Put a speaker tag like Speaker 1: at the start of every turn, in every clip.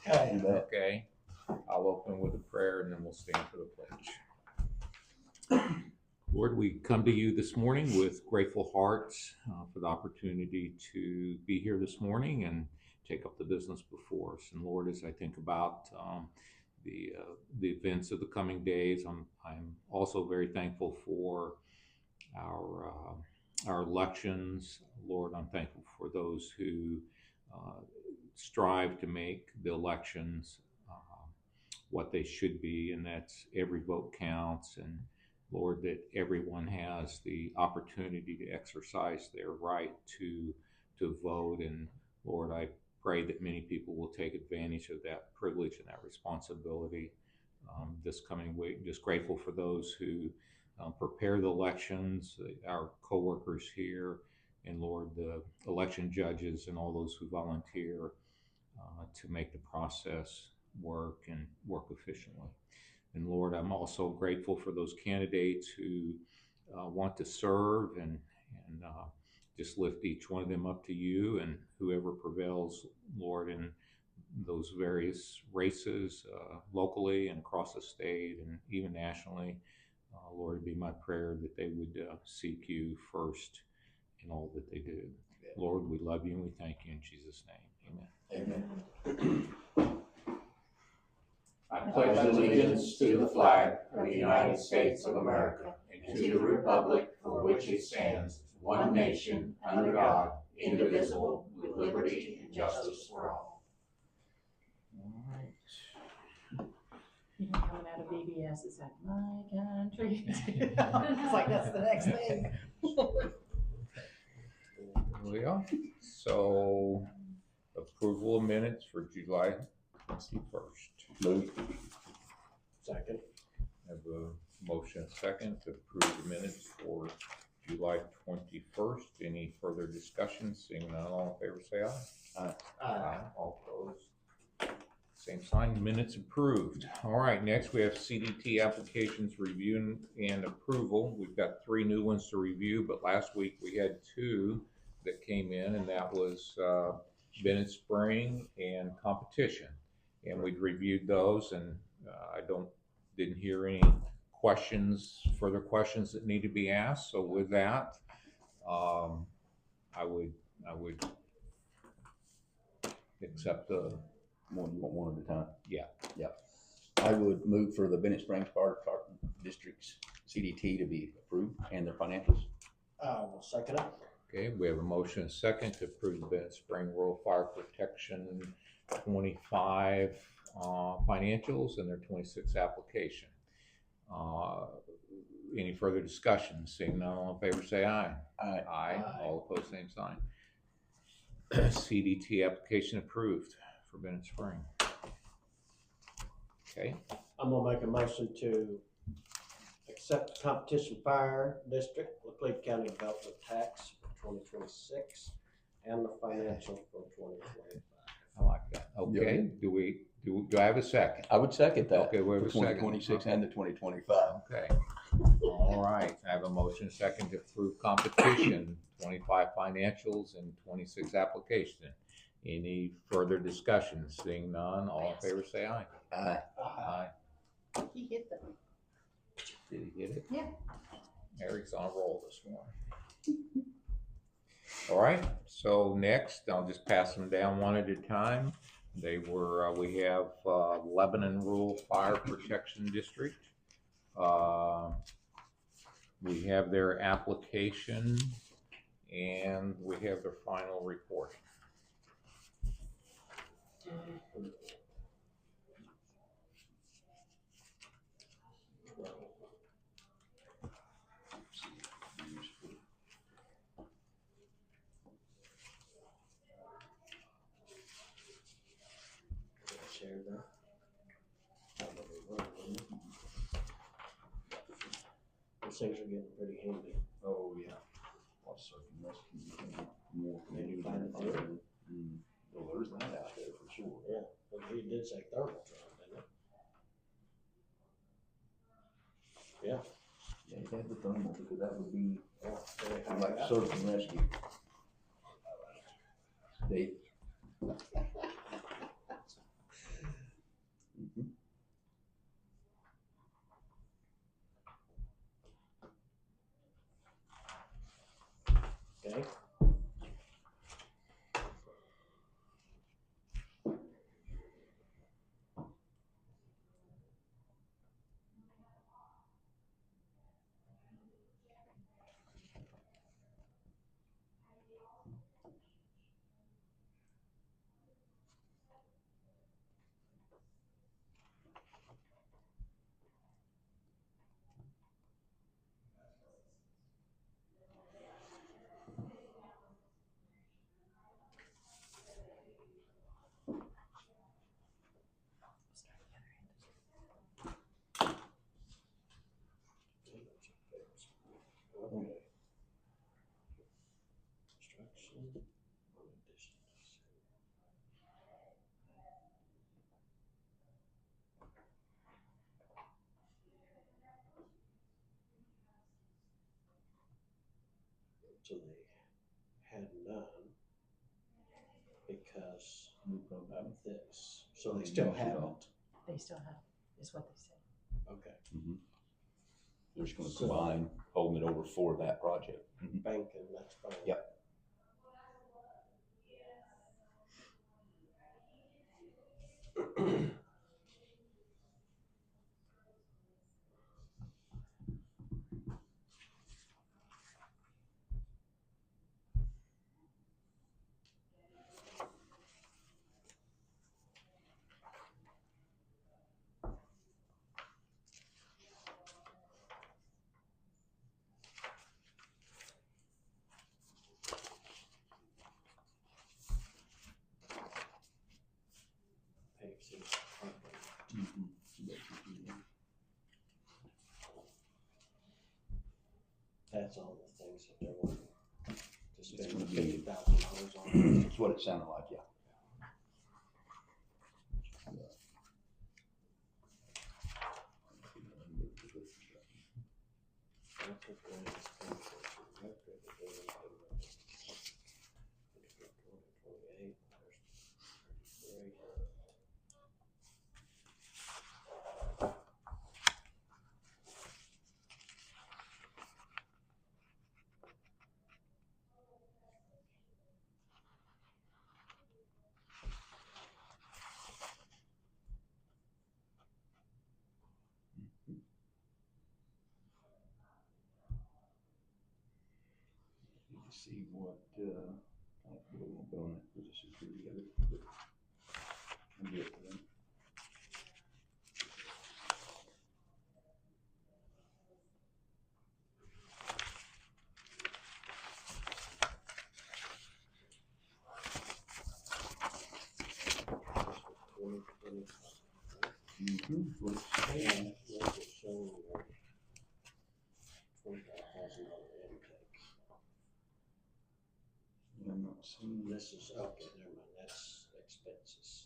Speaker 1: Okay. I'll open with a prayer and then we'll stand for the pledge. Lord, we come to you this morning with grateful hearts for the opportunity to be here this morning and take up the business before us. And Lord, as I think about the events of the coming days, I'm also very thankful for our elections. Lord, I'm thankful for those who strive to make the elections what they should be, and that's every vote counts, and Lord, that everyone has the opportunity to exercise their right to vote. And Lord, I pray that many people will take advantage of that privilege and that responsibility this coming week. Just grateful for those who prepare the elections, our co-workers here, and Lord, the election judges and all those who volunteer to make the process work and work efficiently. And Lord, I'm also grateful for those candidates who want to serve, and just lift each one of them up to you, and whoever prevails, Lord, in those various races locally and across the state and even nationally, Lord, it'd be my prayer that they would seek you first in all that they do. Lord, we love you and we thank you in Jesus' name. Amen.
Speaker 2: I pledge allegiance to the flag of the United States of America and to the republic for which it stands, one nation, under God, indivisible, with liberty and justice for all.
Speaker 1: All right.
Speaker 3: You know, coming out of BBS, it's like, my country. It's like, that's the next thing.
Speaker 1: Well, so approval of minutes for July 21st.
Speaker 4: Move.
Speaker 2: Second.
Speaker 1: Have a motion second to approve the minutes for July 21st. Any further discussion? Seeing none, all in favor say aye.
Speaker 4: Aye.
Speaker 1: Aye. All opposed, same sign. Minutes approved. All right, next we have CDT applications review and approval. We've got 3 new ones to review, but last week we had 2 that came in, and that was Bennett Spring and Competition. And we'd reviewed those, and I didn't hear any further questions that need to be asked. So with that, I would accept the
Speaker 4: One, you want one at a time?
Speaker 1: Yeah.
Speaker 4: I would move for the Bennett Springs Fire Department District's CDT to be approved and their financials.
Speaker 2: We'll second it.
Speaker 1: Okay, we have a motion and second to approve the Bennett Spring Rural Fire Protection 25 financials and their 26 application. Any further discussion? Seeing none, all in favor say aye.
Speaker 4: Aye.
Speaker 1: Aye. All opposed, same sign. CDT application approved for Bennett Spring. Okay.
Speaker 5: I'm gonna make a motion to accept the Competition Fire District, Laclede County Development Tax for 2026 and the financial for 2025.
Speaker 1: I like that. Okay. Do I have a second?
Speaker 4: I would second that.
Speaker 1: Okay, we have
Speaker 4: for
Speaker 1: a second.
Speaker 4: 2026 and the 2025.
Speaker 1: Okay. All right. I have a motion second to approve Competition 25 financials and 26 application. Any further discussion? Seeing none, all in favor say aye.
Speaker 4: Aye.
Speaker 1: Aye.
Speaker 3: He hit them.
Speaker 1: Did he hit it?
Speaker 3: Yeah.
Speaker 1: Eric's on a roll this morning. All right. So next, I'll just pass them down one at a time. They were, we have Lebanon Rural Fire Protection District. We have their application and we have their final report.
Speaker 5: Share that. Those things are getting pretty handy.
Speaker 4: Oh, yeah. I'll certainly rescue more.
Speaker 5: Did you find it there?
Speaker 4: Well, there's that out there for sure.
Speaker 5: Yeah, but he did say thermal drum, didn't he? Yeah.
Speaker 4: Yeah, you had the thermal because that would be
Speaker 5: Yeah.
Speaker 4: like search and rescue. They
Speaker 5: So they had none because of this. So they
Speaker 4: They
Speaker 5: still
Speaker 4: used it all.
Speaker 5: haven't.
Speaker 3: They still have, is what they said.
Speaker 5: Okay.
Speaker 4: They're just gonna
Speaker 5: So-
Speaker 4: combine, holding it over for that project.
Speaker 5: Banking, that's fine.
Speaker 4: Yep.
Speaker 5: Pacing. That's all the things that they're wanting to
Speaker 4: It's
Speaker 5: spend
Speaker 4: gonna be-
Speaker 5: $50,000 on.
Speaker 4: That's what it sounded like, yeah. See what, we won't go on that position for the other, but I'll get to them.
Speaker 5: And what is showing your $25,000 intake.
Speaker 4: I'm not seeing
Speaker 5: This is, okay, never mind, that's expenses,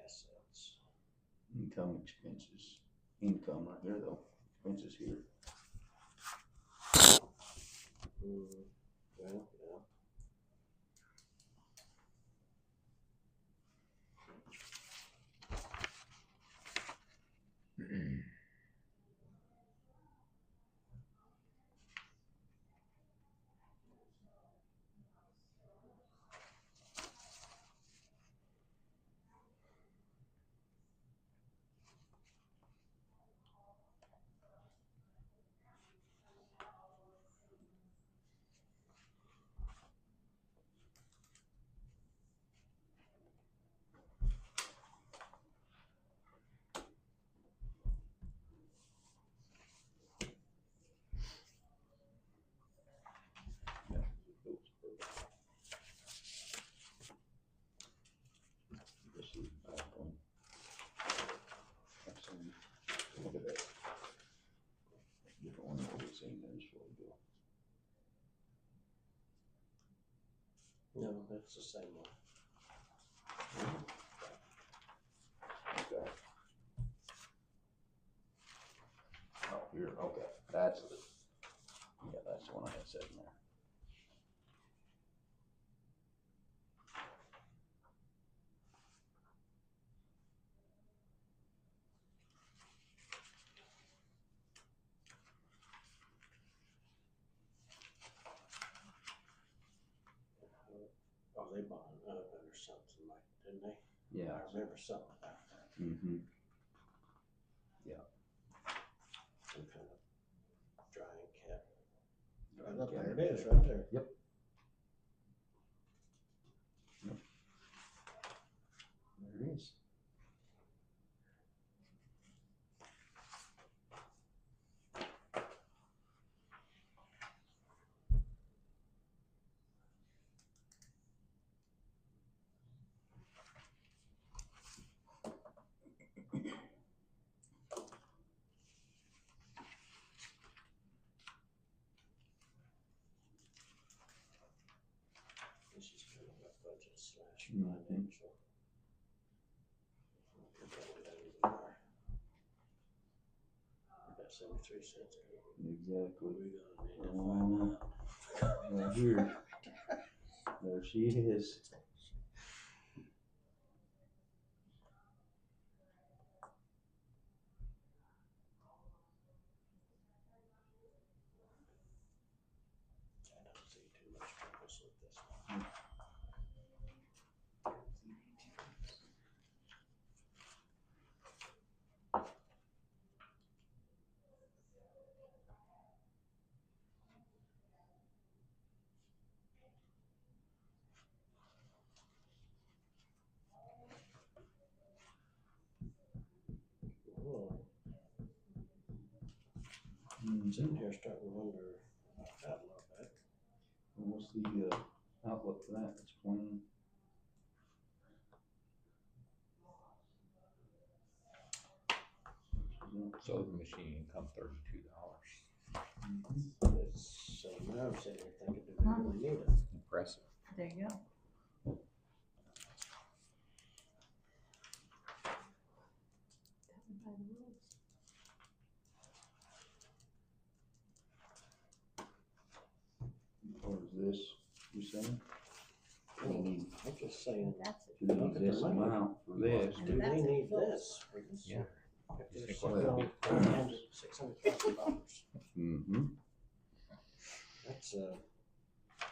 Speaker 5: assets.
Speaker 4: income expenses, income right there though, expenses here.
Speaker 5: Well, yeah.
Speaker 4: This is back on. That's on, look at that. Different one than what we've seen there just a little bit.
Speaker 5: No, that's the same one.
Speaker 4: Okay. Oh, here, okay, that's the, yeah, that's the one I had set in there.
Speaker 5: Oh, they bought an oven or something like, didn't they?
Speaker 4: Yeah.
Speaker 5: I remember something about that. Some kind of drying cabinet. Look, there it is, right there.
Speaker 4: Yep. Yep. There it is.
Speaker 5: This is kind of a budget slash financial. Put that down there. That's 73 cents.
Speaker 4: Exactly.
Speaker 5: We're gonna need to find out.
Speaker 4: Right here. There she is.
Speaker 5: I don't see too much purpose with this one. Oh, it's in here starting to wonder about that a little bit.
Speaker 4: And what's the outlook for that? It's 20.
Speaker 1: So the machine come $32.
Speaker 5: It's, so now I'm sitting here thinking, do they really need it?
Speaker 1: Impressive.
Speaker 3: There you go. That went by the rules.
Speaker 4: Or is this, you saying? We need,
Speaker 5: I'm just saying,
Speaker 3: That's it.
Speaker 4: we
Speaker 5: Look
Speaker 4: need
Speaker 5: at
Speaker 4: this
Speaker 5: the money.
Speaker 4: amount for this.
Speaker 5: do they need this for this
Speaker 1: Yeah.
Speaker 5: year? If
Speaker 1: Just
Speaker 5: they're
Speaker 1: think what
Speaker 5: sitting
Speaker 1: that'd
Speaker 5: on $600,000,
Speaker 4: Mm-hmm.
Speaker 5: that's a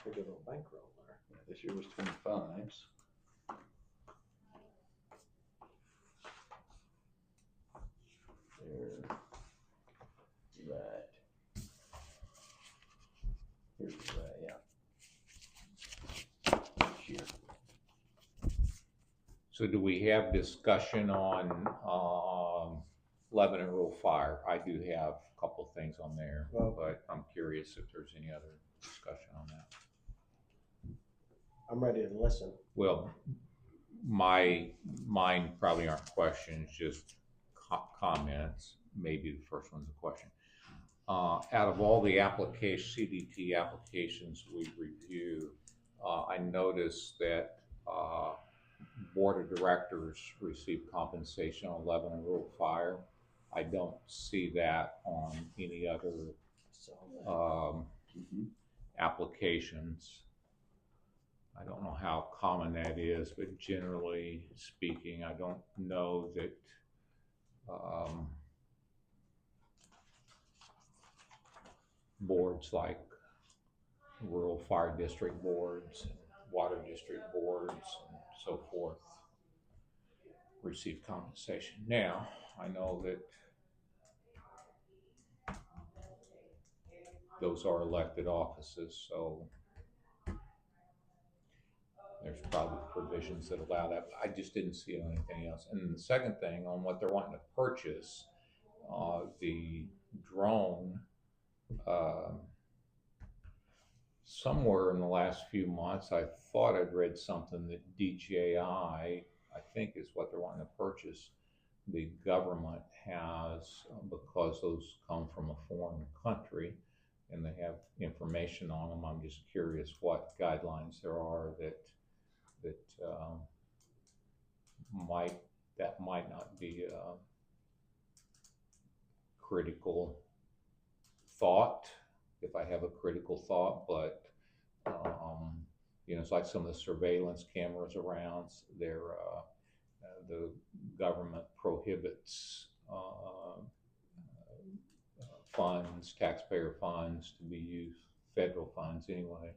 Speaker 5: pretty little bankroll there.
Speaker 4: This year was 25s. There. Right. Here's the right, yeah. This year.
Speaker 1: So do we have discussion on Lebanon Rural Fire? I do have a couple of things on there,
Speaker 5: Well-
Speaker 1: but I'm curious if there's any other discussion on that.
Speaker 5: I'm ready to listen.
Speaker 1: Well, mine probably aren't questions, just comments. Maybe the first one's a question. Out of all the CDT applications we review, I noticed that Board of Directors receive compensation on Lebanon Rural Fire. I don't see that on any other
Speaker 5: So,
Speaker 1: applications. I don't know how common that is, but generally speaking, I don't know that boards like rural fire district boards, and water district boards, and so forth receive compensation. Now, I know that those are elected offices, so there's probably provisions that allow that, but I just didn't see it on anything else. And then the second thing, on what they're wanting to purchase, the drone, somewhere in the last few months, I thought I'd read something that DJI, I think is what they're wanting to purchase. The government has, because those come from a foreign country and they have information on them, I'm just curious what guidelines there are that might not be a critical thought, if I have a critical thought, but it's like some of the surveillance cameras around. The government prohibits funds, taxpayer funds, to be used, federal funds anyway,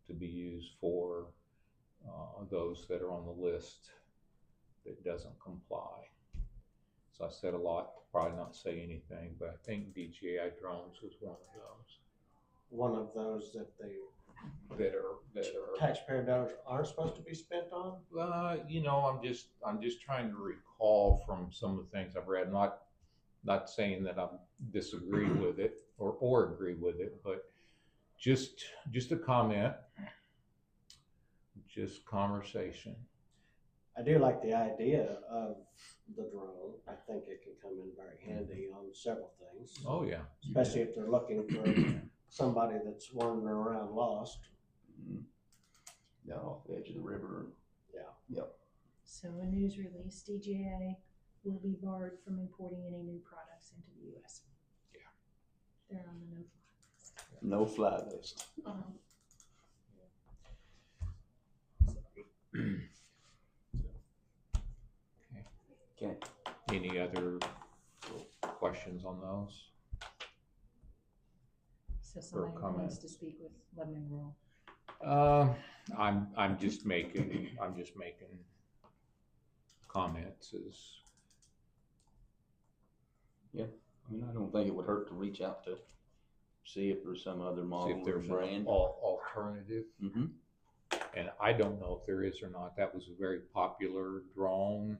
Speaker 1: to be used for those that are on the list that doesn't comply. So I said a lot, probably not say anything, but I think DJI drones was one of those.
Speaker 5: one of those that the
Speaker 1: That are
Speaker 5: taxpayer dollars aren't supposed to be spent on?
Speaker 1: I'm just trying to recall from some of the things I've read, not saying that I disagree with it or agree with it, but just a comment, just conversation.
Speaker 5: I do like the idea of the drone. I think it can come in very handy on several things.
Speaker 1: Oh, yeah.
Speaker 5: Especially if they're looking for somebody that's wandering around lost.
Speaker 4: Down off the edge of the river.
Speaker 3: So a news release, DJI will be barred from importing any new products into the U.S.
Speaker 1: Yeah.
Speaker 3: They're on the no-fly list.
Speaker 4: No fly list.
Speaker 1: Okay. Any other questions on those?
Speaker 3: So somebody
Speaker 1: comment.
Speaker 3: wants to speak with Lebanon Rural.
Speaker 1: I'm just making comments as.
Speaker 4: I mean, I don't think it would hurt to reach out to see if there's some other
Speaker 1: See
Speaker 4: model
Speaker 1: if
Speaker 4: or
Speaker 1: there's
Speaker 4: brand.
Speaker 1: an alternative.
Speaker 4: Mm-hmm.
Speaker 1: And I don't know if there is or not. That was a very popular drone,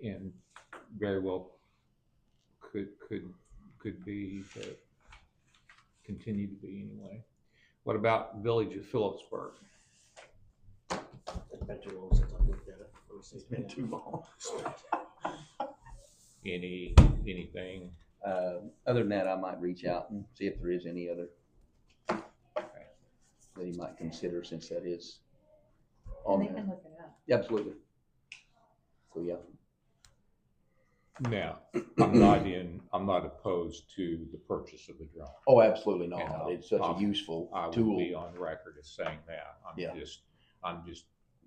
Speaker 1: and very well could be, but continue to be anyway. What about Village of Phillipsburg?
Speaker 5: It's been too long since I looked at it. Let me see.
Speaker 4: It's been too long.
Speaker 1: Anything?
Speaker 4: Other than that, I might reach out and see if there is any other that he might consider, since that is on
Speaker 3: And they
Speaker 4: there.
Speaker 3: can look it up.
Speaker 4: Absolutely. So yeah.
Speaker 1: Now, I'm not opposed to the purchase of the drone.
Speaker 4: Oh, absolutely not.
Speaker 1: And
Speaker 4: It's such a useful
Speaker 1: I will
Speaker 4: tool.
Speaker 1: be on record as saying that. I'm
Speaker 4: Yeah.
Speaker 1: just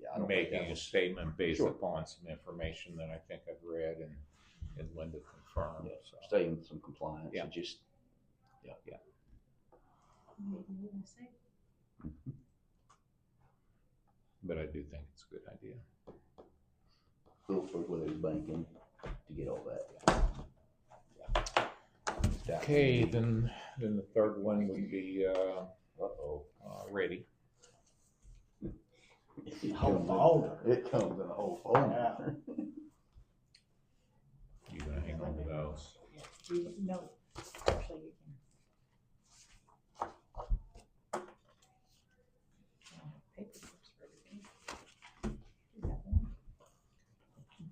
Speaker 4: Yeah, I don't think
Speaker 1: making
Speaker 4: that
Speaker 1: a
Speaker 4: was-
Speaker 1: statement based
Speaker 4: Sure.
Speaker 1: upon some information that I think I've read and Linda confirmed.
Speaker 4: Yeah,
Speaker 1: So.
Speaker 4: stay in some compliance.
Speaker 1: Yeah.
Speaker 4: And just
Speaker 3: Maybe you wanna say?
Speaker 1: But I do think it's a good idea.
Speaker 4: Phillipsburg with his banking to get all that. Yeah.
Speaker 1: Okay, then the third one would be ready.
Speaker 5: Whole folder.
Speaker 4: It comes in a whole folder.
Speaker 1: You gonna hang on to those?
Speaker 3: No, actually you can. Paper clips for everything. You got one? Bennett's right here.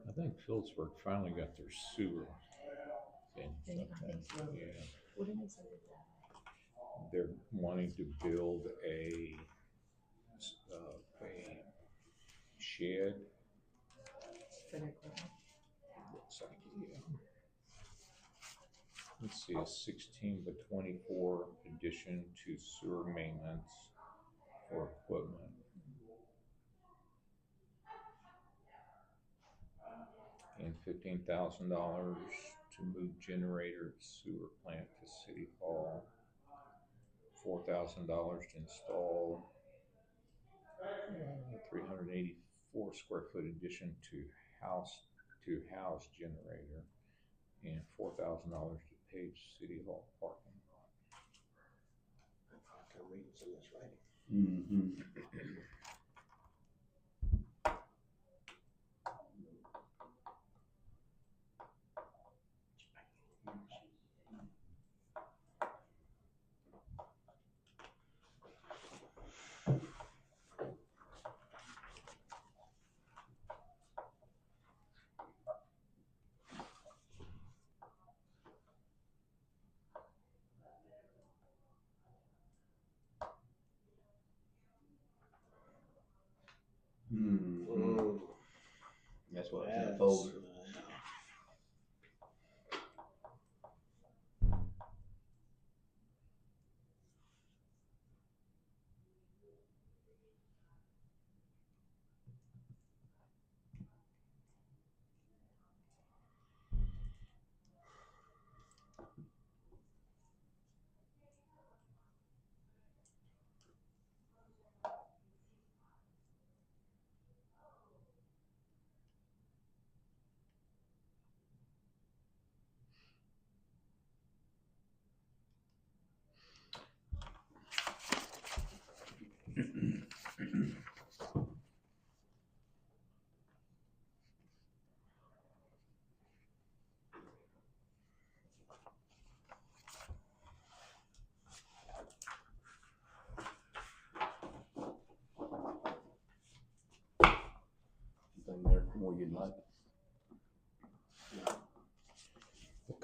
Speaker 1: I think Phillipsburg finally got their sewer thing.
Speaker 3: I think so.
Speaker 1: Yeah,
Speaker 3: What did they say with that?
Speaker 1: they're wanting to build a shed.
Speaker 3: For their equipment?
Speaker 1: Looks like, yeah. Let's see, a 16 by 24 addition to sewer maintenance for equipment. And $15,000 to move generator at sewer plant to City Hall. $4,000 to install 384 square foot addition to house generator, and $4,000 to page City Hall parking lot.
Speaker 5: I can read some of this writing.
Speaker 4: Mm-hmm. Mm-hmm. That's what it's in the folder.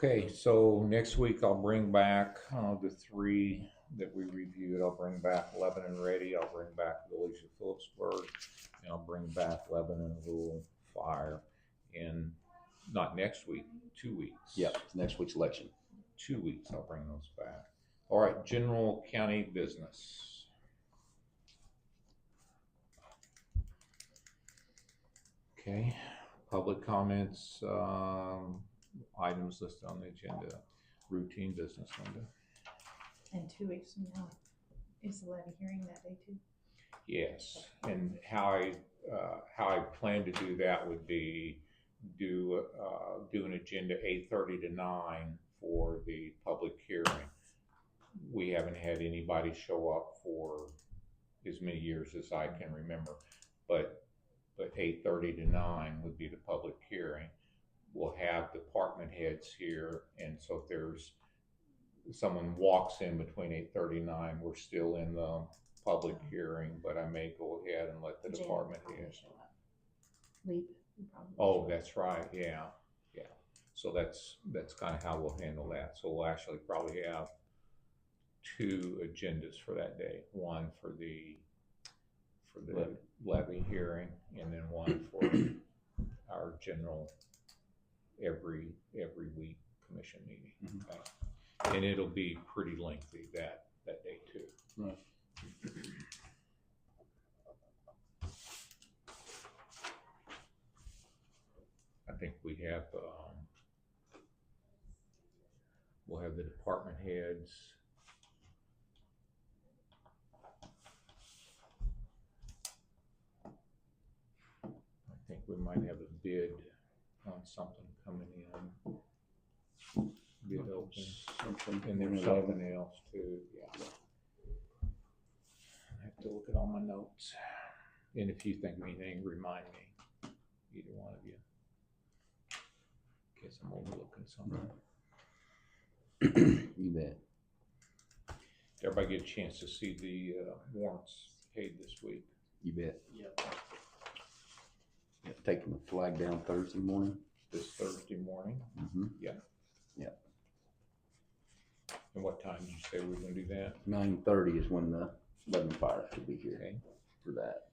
Speaker 1: Okay, so next week I'll bring back the three that we reviewed. I'll bring back Lebanon-REDI, I'll bring back Village of Phillipsburg, and I'll bring back Lebanon Rural Fire in, not next week, 2 weeks.
Speaker 4: Yeah, it's next week's election.
Speaker 1: 2 weeks, I'll bring those back. All right, general county business. Okay, public comments, items listed on the agenda, routine business, Linda.
Speaker 3: And 2 weeks from now, is the levy hearing that day too?
Speaker 1: Yes, and how I plan to do that would be do an agenda 8:30 to 9 for the public hearing. We haven't had anybody show up for as many years as I can remember, but 8:30 to 9 would be the public hearing. We'll have department heads here, and so if there's someone walks in between 8:30 and 9, we're still in the public hearing, but I may go ahead and let the
Speaker 3: Jan will
Speaker 1: department
Speaker 3: probably
Speaker 1: head.
Speaker 3: show up. Leap will probably
Speaker 1: Oh,
Speaker 3: show up.
Speaker 1: that's right, yeah. So that's kind of how we'll handle that. So we'll actually probably have 2 agendas for that day. One for the levy hearing, and then one for our general every week commission meeting.
Speaker 4: Mhm.
Speaker 1: Okay? And it'll be pretty lengthy that day too.
Speaker 4: Right.
Speaker 1: I think we have, we'll have the department heads. I think we might have a bid on something coming in. Bid open. And there's something else too, yeah. I have to look at all my notes. And if you think of anything, remind me, either one of you. Guess I'm overlooking something.
Speaker 4: You bet.
Speaker 1: Did everybody get a chance to see the warrants paid this week?
Speaker 4: You bet.
Speaker 5: Yep.
Speaker 4: Taking the flag down Thursday morning.
Speaker 1: This Thursday morning?
Speaker 4: Mm-hmm.
Speaker 1: Yeah. And what time did you say we were gonna do that?
Speaker 4: 9:30 is when the Lebanon fire should be here
Speaker 1: Okay.
Speaker 4: for that.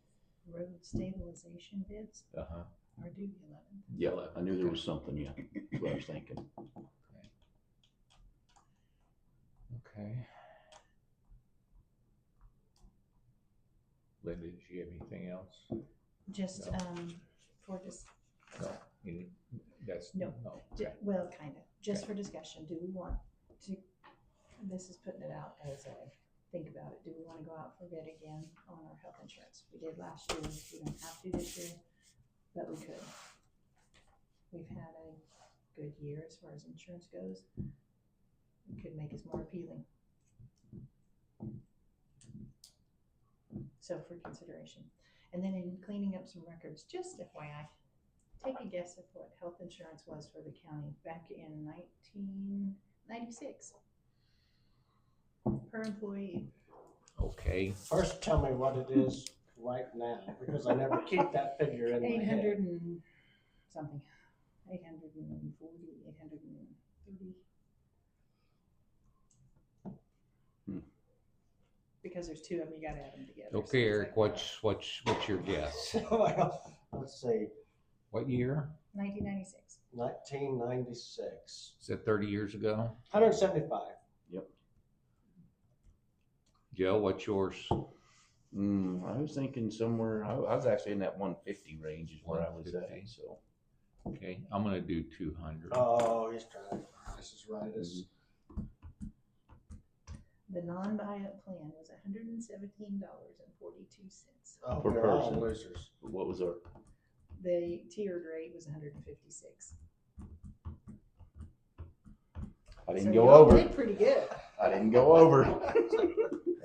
Speaker 3: Road stabilization bids
Speaker 1: Uh-huh.
Speaker 3: are due the 11th.
Speaker 4: Yeah, I knew there was something, yeah, that's what I was thinking.
Speaker 1: Okay. Linda, did you have anything else?
Speaker 3: Just,
Speaker 1: No.
Speaker 3: for this,
Speaker 1: No. That's,
Speaker 3: No.
Speaker 1: okay.
Speaker 3: well, kind of, just
Speaker 1: Okay.
Speaker 3: for discussion, do we want to, this is putting it out as a, think about it, do we want to go out for bid again on our health insurance? We did last year, we don't have to this year, but we could. We've had a good year as far as insurance goes. It could make us more appealing. So for consideration. And then in cleaning up some records, just FYI, take a guess at what health insurance was for the county back in 1996 per employee.
Speaker 1: Okay.
Speaker 5: First, tell me what it is right now, because I never keep that figure in my
Speaker 3: 800
Speaker 5: head.
Speaker 3: and something, 840, 830. Because there's 2 of them, you gotta add them together. so
Speaker 1: Okay,
Speaker 3: it's
Speaker 1: Eric,
Speaker 3: like,
Speaker 1: what's your guess?
Speaker 5: Well, let's see,
Speaker 1: What year?
Speaker 3: 1996.
Speaker 5: 1996,
Speaker 1: Is that 30 years ago?
Speaker 5: 175.
Speaker 1: Joe, what's yours?
Speaker 4: I was thinking somewhere, I was actually in that 150 range is where I was at,
Speaker 1: 150.
Speaker 4: so.
Speaker 1: Okay, I'm gonna do 200.
Speaker 5: Oh, he's trying. This is right. This
Speaker 3: The non-buyout plan was $117.42.
Speaker 5: oh,
Speaker 4: Per
Speaker 5: we're all
Speaker 4: person.
Speaker 5: losers.
Speaker 4: What was our,
Speaker 3: The tiered rate was 156.
Speaker 4: I
Speaker 3: So
Speaker 4: didn't go
Speaker 3: y'all
Speaker 4: over.
Speaker 3: did pretty good.
Speaker 4: I didn't go over.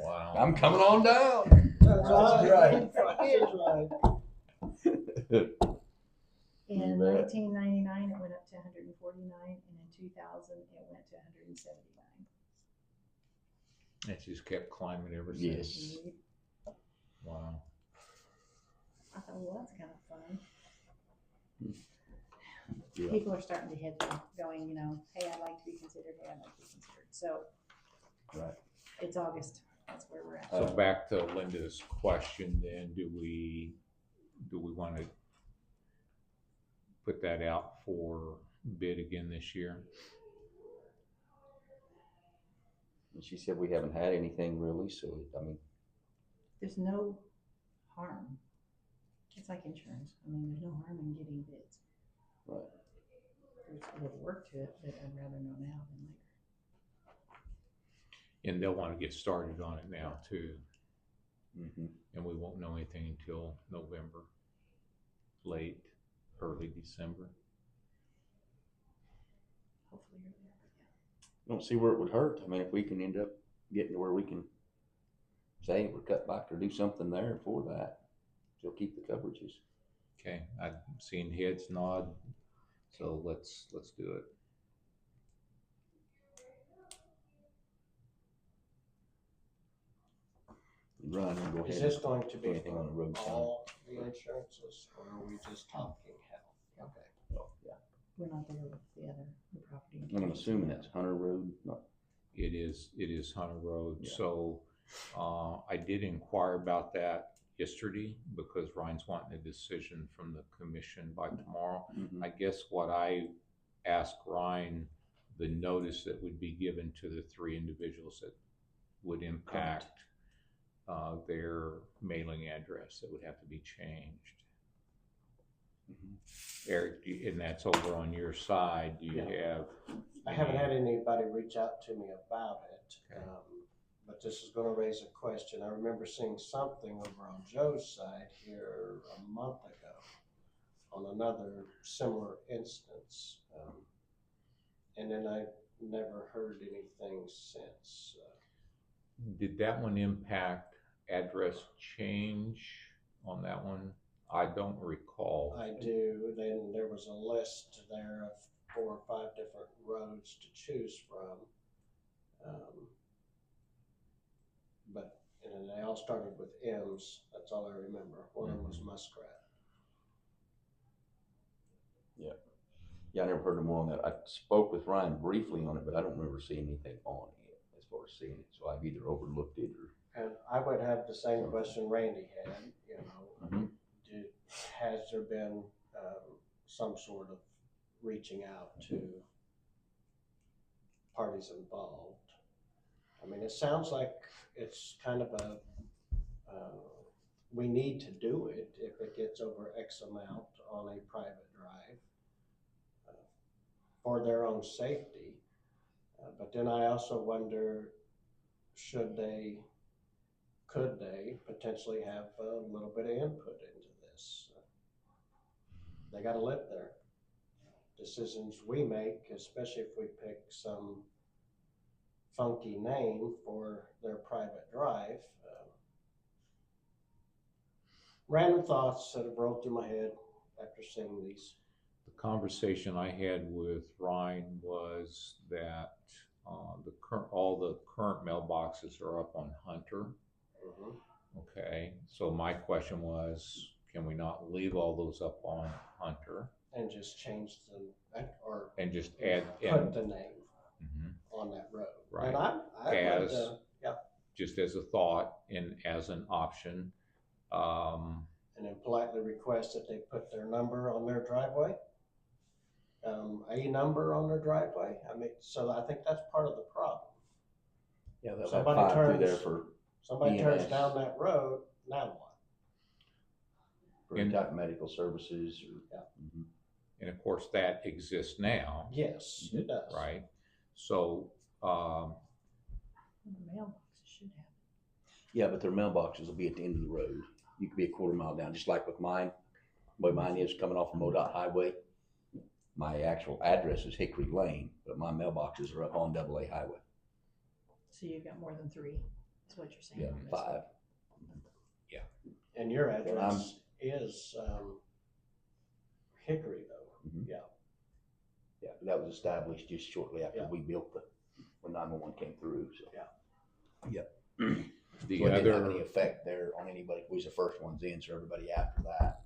Speaker 1: Wow.
Speaker 4: I'm coming on down.
Speaker 5: That's
Speaker 4: right.
Speaker 5: That's right.
Speaker 3: In
Speaker 4: You bet.
Speaker 3: 1999, it went up to 149, and in 2000, it went to 179.
Speaker 1: It's just kept climbing ever since.
Speaker 4: Yes.
Speaker 1: Wow.
Speaker 3: I thought, well, that's kind of fun.
Speaker 4: Yeah.
Speaker 3: People are starting to hit them, going, hey, I'd like might be considered. So
Speaker 4: Right.
Speaker 3: it's August, that's where we're at.
Speaker 1: So back to Linda's question then, do we want to put that out for bid again this year?
Speaker 4: And she said we haven't had anything really, so, I mean,
Speaker 3: There's no harm. It's like insurance. I mean, there's no harm in getting bids.
Speaker 4: right.
Speaker 3: There's a little work to it, but I'd rather know now than later.
Speaker 1: And they'll want to get started on it now too.
Speaker 4: Mm-hmm.
Speaker 1: And we won't know anything until November, late, early December.
Speaker 3: Hopefully you're there, but
Speaker 4: Don't see where it would hurt. I mean, if we can end up getting to where we can say we're cut back or do something there for that, still keep the coverages.
Speaker 1: Okay, I've seen heads nod, so let's do it.
Speaker 4: Run and go ahead.
Speaker 5: Is this going to be
Speaker 4: Anything on the road sign.
Speaker 5: all the insurances, or are we just talking health? Okay.
Speaker 4: Oh, yeah.
Speaker 3: we're not there with the property.
Speaker 4: And I'm assuming that's Hunter Road, not,
Speaker 1: It is Hunter Road,
Speaker 4: Yeah.
Speaker 1: so, I did inquire about that yesterday because Ryan's wanting a decision from the commission by tomorrow.
Speaker 4: mhm.
Speaker 1: I guess what I asked Ryan, the notice that would be given to the three individuals that would impact their mailing address that would have to be changed.
Speaker 4: Mhm.
Speaker 1: Eric, and that's over on your side, do you
Speaker 5: Yeah.
Speaker 1: have?
Speaker 5: I haven't had anybody reach out to me about it,
Speaker 1: Okay.
Speaker 5: but this is gonna raise a question. I remember seeing something over on Joe's side here a month ago on another similar instance. And then I never heard anything since.
Speaker 1: Did that one impact address change on that one? I don't recall.
Speaker 5: I do, then there was a list there of 4 or 5 different roads to choose from. And they all started with M's, that's all I remember. One of them was Muskrat.
Speaker 4: Yeah, I never heard more on that. I spoke with Ryan briefly on it, but I don't remember seeing anything on it as far as seeing it. So I've either overlooked it or.
Speaker 5: And I would have the same question Randy had, you know,
Speaker 4: Mhm.
Speaker 5: has there been some sort of reaching out to parties involved? I mean, it sounds like it's kind of we need to do it if it gets over X amount on a private drive for their own safety. But then I also wonder, could they potentially have a little bit of input into this? They gotta live there. Decisions we make, especially if we pick some funky name for their private drive. Random thoughts that have rolled through my head after seeing these.
Speaker 1: The conversation I had with Ryan was that all the current mailboxes are up on Hunter.
Speaker 5: Mhm.
Speaker 1: Okay, so my question was, can we not leave all those up on Hunter
Speaker 5: And just change them, or
Speaker 1: and just add
Speaker 5: put the name
Speaker 1: Mhm.
Speaker 5: on that road.
Speaker 1: Right.
Speaker 5: And I would,
Speaker 1: As-
Speaker 5: yeah,
Speaker 1: just as a thought and as an option.
Speaker 5: and then politely request that they put their number on their driveway. A number on their driveway. I mean, so I think that's part of the problem.
Speaker 4: Yeah, they'll have
Speaker 5: Somebody
Speaker 4: 5 through
Speaker 5: turns-
Speaker 4: there for
Speaker 5: Somebody turns
Speaker 4: EMS.
Speaker 5: down that road, now what?
Speaker 1: And-
Speaker 4: type of medical services or.
Speaker 5: Yeah.
Speaker 4: Mhm.
Speaker 1: And of course, that exists now,
Speaker 5: Yes, it does.
Speaker 1: right? So,
Speaker 3: The mailboxes should have.
Speaker 4: Yeah, but their mailboxes will be at the end of the road. You could be a quarter mile down, just like with mine. The way mine is coming off of MoDOT Highway. My actual address is Hickory Lane, but my mailboxes are up on AA Highway.
Speaker 3: So you've got more than 3, is what you're saying.
Speaker 4: Yeah,
Speaker 3: on this
Speaker 4: 5.
Speaker 5: And your
Speaker 4: I'm-
Speaker 5: address is Hickory though.
Speaker 4: Mhm.
Speaker 5: Yeah.
Speaker 4: Yeah, that was established just shortly after
Speaker 5: Yeah.
Speaker 4: we built when 911 came through, so.
Speaker 5: Yeah.
Speaker 4: Yep.
Speaker 1: the
Speaker 4: So it didn't have
Speaker 1: other,
Speaker 4: any effect there on anybody. We was the first ones in, so everybody after that.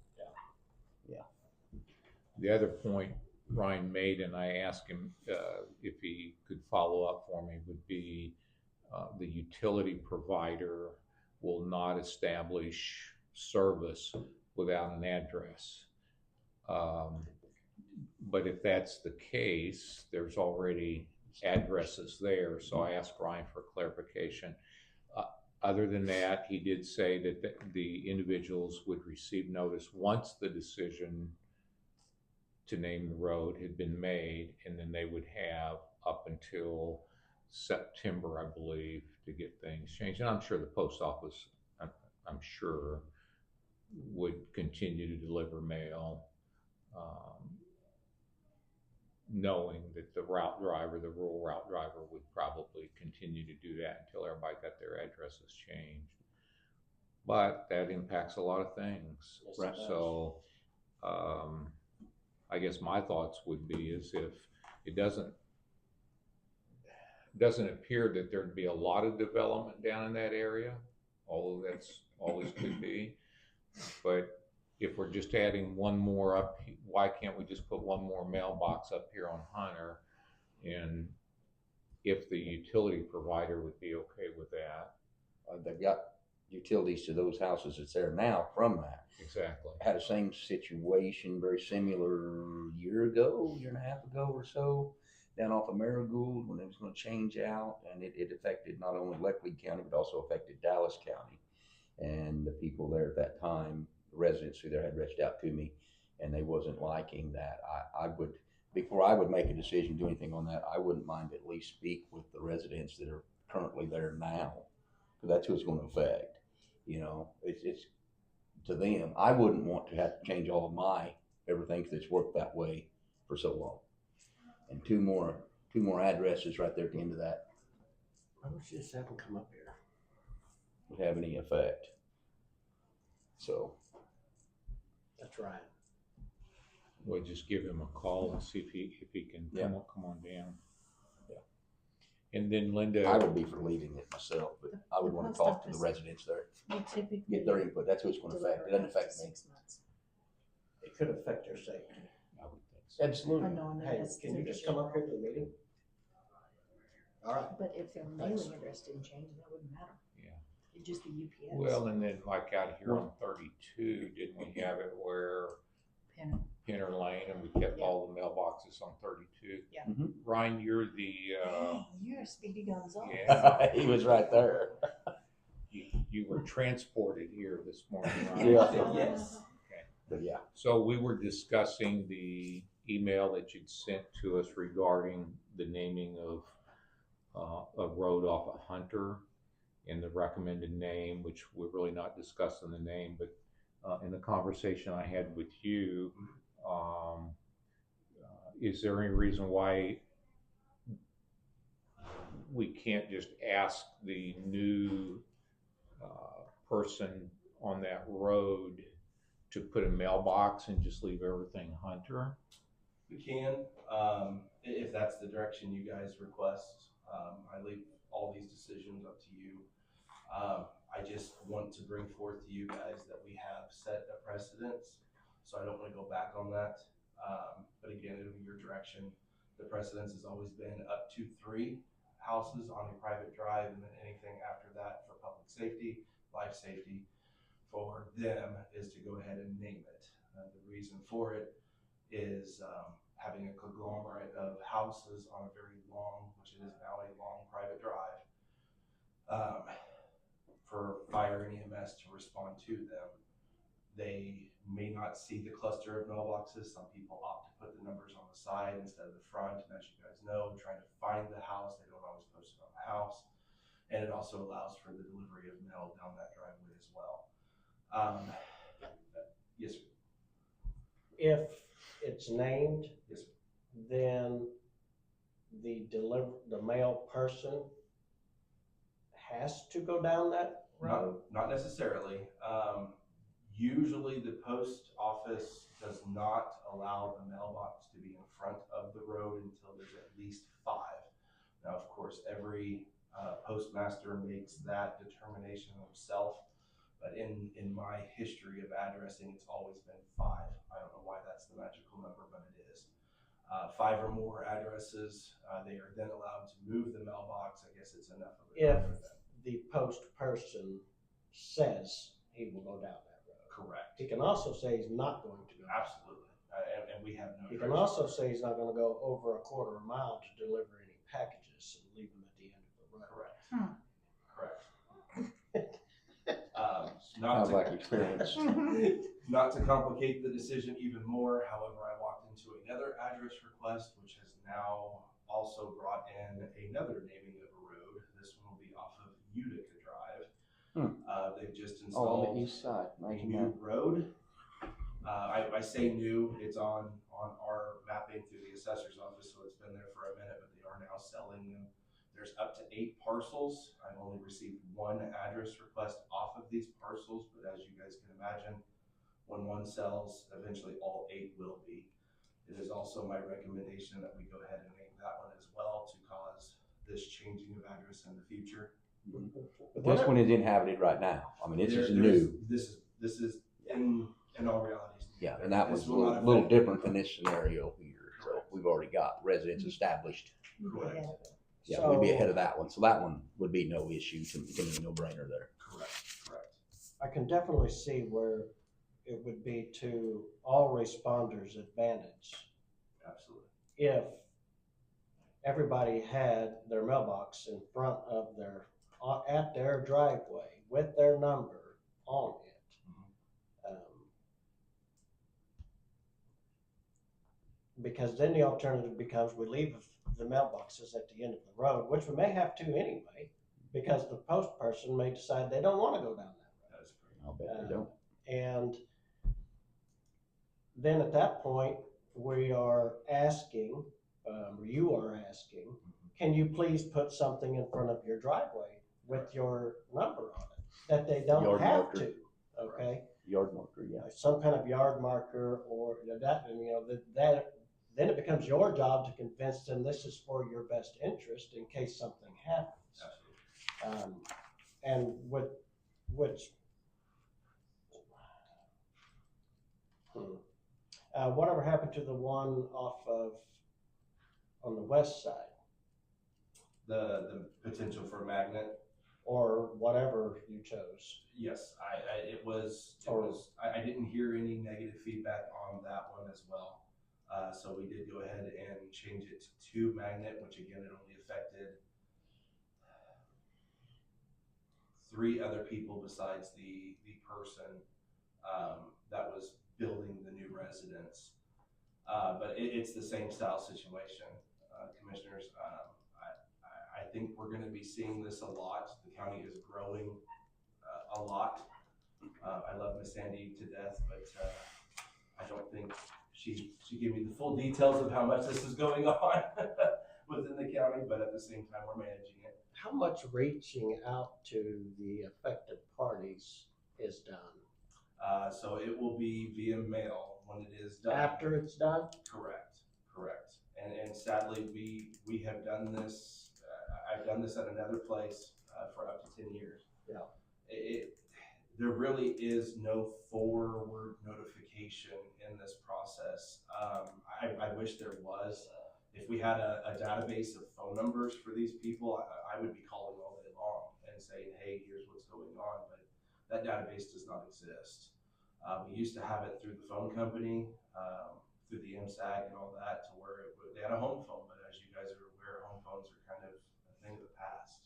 Speaker 1: the other point Ryan made, and I asked him if he could follow up for me, would be the utility provider will not establish service without an address. But if that's the case, there's already addresses there, so I asked Ryan for clarification. Other than that, he did say that the individuals would receive notice once the decision to name the road had been made, and then they would have up until September, I believe, to get things changed. And I'm sure the post office, I'm sure, would continue to deliver mail, knowing that the route driver, the rural route driver, would probably continue to do that until everybody got their addresses changed. But that impacts a lot of things.
Speaker 5: Yes,
Speaker 4: Right.
Speaker 5: it does.
Speaker 1: So I guess my thoughts would be is if it doesn't appear that there'd be a lot of development down in that area, although that's always could be. But if we're just adding one more up, why can't we just put one more mailbox up here on Hunter? And if the utility provider would be okay with that.
Speaker 4: They've got utilities to those houses that's there now from that.
Speaker 1: Exactly.
Speaker 4: Had the same situation, very similar, year and a half ago or so, down off of Marigold when it was going to change out, and it affected not only Laclede County but also affected Dallas County. And the people there at that time, the residents who there had reached out to me, and they wasn't liking that. I would, before I would make a decision to do anything on that, I wouldn't mind at least speak with the residents that are currently there now, because that's who it's going to affect. You know, it's to them. I wouldn't want to have to change all of my everything because it's worked that way for so long. And two more addresses right there at the end of that
Speaker 5: Why don't you just have them come up here?
Speaker 4: would have any effect. So
Speaker 5: That's right.
Speaker 1: We'll just give him a call and see if he can come on down.
Speaker 4: Yeah.
Speaker 1: And then Linda,
Speaker 4: I would be for leaving it myself, but I would want to talk to the residents there,
Speaker 3: We typically
Speaker 4: get their input. That's what it's going to affect. It doesn't
Speaker 3: deliver
Speaker 4: affect
Speaker 3: after
Speaker 4: me.
Speaker 3: 6 months.
Speaker 5: It could affect their safety.
Speaker 1: I would think so.
Speaker 4: Absolutely.
Speaker 3: I know, and
Speaker 5: Hey,
Speaker 3: that's
Speaker 5: can you just come up here to the meeting? All right.
Speaker 3: But if their mailing address didn't change, that wouldn't matter.
Speaker 1: Yeah.
Speaker 3: It'd just be UPS.
Speaker 1: Well, and then like out here on 32, didn't we have it where
Speaker 3: Pennant.
Speaker 1: Pinner Lane, and we kept all the mailboxes on 32?
Speaker 3: Yeah.
Speaker 4: Mhm.
Speaker 1: Ryan, you're the
Speaker 3: Hey, you're a Speedy Gonzales.
Speaker 1: yeah.
Speaker 4: He was right there.
Speaker 1: You were transported here this morning, right?
Speaker 4: Yeah.
Speaker 5: Yes.
Speaker 4: But yeah,
Speaker 1: So we were discussing the email that you'd sent to us regarding the naming of a road off of Hunter and the recommended name, which we're really not discussing the name, but in the conversation I had with you, is there any reason why we can't just ask the new person on that road to put a mailbox and just leave everything Hunter?
Speaker 6: We can, if that's the direction you guys request. I leave all these decisions up to you. I just want to bring forth to you guys that we have set a precedence, so I don't want to go back on that. But again, it'll be your direction. The precedence has always been up to 3 houses on a private drive, and then anything after that for public safety, life safety, for them is to go ahead and name it. The reason for it is having a conglomerate of houses on a very long, which it is now a long private drive, for fire and EMS to respond to them. They may not see the cluster of mailboxes. Some people opt to put the numbers on the side instead of the front, and as you guys know, trying to find the house, they don't always post it on the house. And it also allows for the delivery of mail down that driveway as well. Yes, sir.
Speaker 5: If it's named,
Speaker 6: Yes, sir.
Speaker 5: then the mail person has to go down that road?
Speaker 6: Not necessarily. Usually the post office does not allow the mailbox to be in front of the road until there's at least 5. Now, of course, every postmaster makes that determination himself, but in my history of addressing, it's always been 5. I don't know why that's the magical number, but it is. 5 or more addresses, they are then allowed to move the mailbox. I guess it's enough of a
Speaker 5: If
Speaker 6: number then.
Speaker 5: the post person says he will go down that road.
Speaker 6: Correct.
Speaker 5: He can also say he's not going to go.
Speaker 6: Absolutely. And we have no.
Speaker 5: He can also say he's not gonna go over a quarter mile to deliver any packages and leave them at the end of the road.
Speaker 6: Correct. Correct.
Speaker 4: Sounds like experience.
Speaker 6: Not to complicate the decision even more, however, I walked into another address request, which has now also brought in another naming of a road. This one will be off of Utica Drive. They've just
Speaker 4: Oh,
Speaker 6: installed
Speaker 4: on the east side.
Speaker 6: a new road. I say new, it's on our mapping through the assessor's office, so it's been there for a minute, but they are now selling them. There's up to 8 parcels. I've only received 1 address request off of these parcels, but as you guys can imagine, when one sells, eventually all 8 will be. It is also my recommendation that we go ahead and name that one as well to cause this changing of address in the future.
Speaker 4: But this one is inhabited right now. I mean, it's just new.
Speaker 6: This is in all reality.
Speaker 4: Yeah, and that
Speaker 6: This
Speaker 4: one's a
Speaker 6: will not
Speaker 4: little
Speaker 6: affect-
Speaker 4: different than this scenario here. So we've already got residents established.
Speaker 6: Correct.
Speaker 4: Yeah, we'd be ahead of that one. So that one would be no issue to me, no brainer there.
Speaker 6: Correct.
Speaker 5: I can definitely see where it would be to all responders' advantage
Speaker 6: Absolutely.
Speaker 5: if everybody had their mailbox in front of at their driveway with their number on it. Because then the alternative becomes we leave the mailboxes at the end of the road, which we may have to anyway, because the post person may decide they don't want to go down that road.
Speaker 6: That is pretty.
Speaker 4: I'll bet they don't.
Speaker 5: And then at that point, we are asking, you are asking, can you please put something in front of your driveway with your number on it that they don't
Speaker 4: Yard
Speaker 5: have
Speaker 4: marker.
Speaker 5: to, okay?
Speaker 4: Yard marker, yeah.
Speaker 5: Some kind of yard marker or that, that, then it becomes your job to convince them this is for your best interest in case something happens.
Speaker 6: Absolutely.
Speaker 5: And whatever happened to the one on the west side
Speaker 6: The potential for a magnet.
Speaker 5: or whatever you chose?
Speaker 6: Yes, I didn't hear any negative feedback on that one as well. So we did go ahead and change it to magnet, which again, it only affected 3 other people besides the person that was building the new residence. But it's the same style situation, commissioners. I think we're going to be seeing this a lot. The county is growing a lot. I love Miss Sandy to death, but I don't think she gave me the full details of how much this is going on within the county, but at the same time, we're managing it.
Speaker 5: How much reaching out to the affected parties is done?
Speaker 6: So it will be via mail when it is done.
Speaker 5: After it's done?
Speaker 6: Correct. And sadly, we have done this. I've done this at another place for up to 10 years.
Speaker 5: Yeah.
Speaker 6: There really is no forward notification in this process. I wish there was. If we had a database of phone numbers for these people, I would be calling all day long and saying, hey, here's what's going on. But that database does not exist. We used to have it through the phone company, through the MSAG and all that, to where they had a home phone. But as you guys are aware, home phones are kind of a thing of the past.